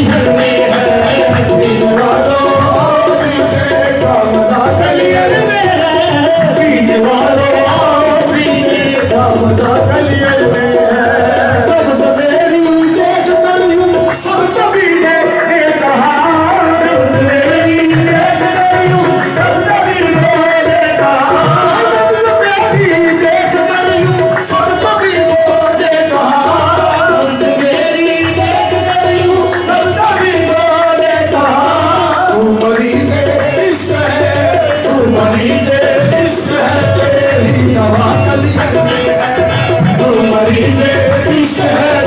कलियर में है, पीने वालों आओ पीने का मजा कलियर में है, पीने वालों आओ पीने का मजा कलियर में है। जब सवेरी देख कर यूं सब कबीले ने कहा, जब सवेरी देख कर यूं सब कबीले ने कहा, जब सवेरी देख कर यूं सब कबीलों ने कहा, जब सवेरी देख कर यूं सब कबीलों ने कहा, तू मरीज़े इश्क है, तू मरीज़े इश्क है, तेरी दवा कलियर में है, तू मरीज़े इश्क है।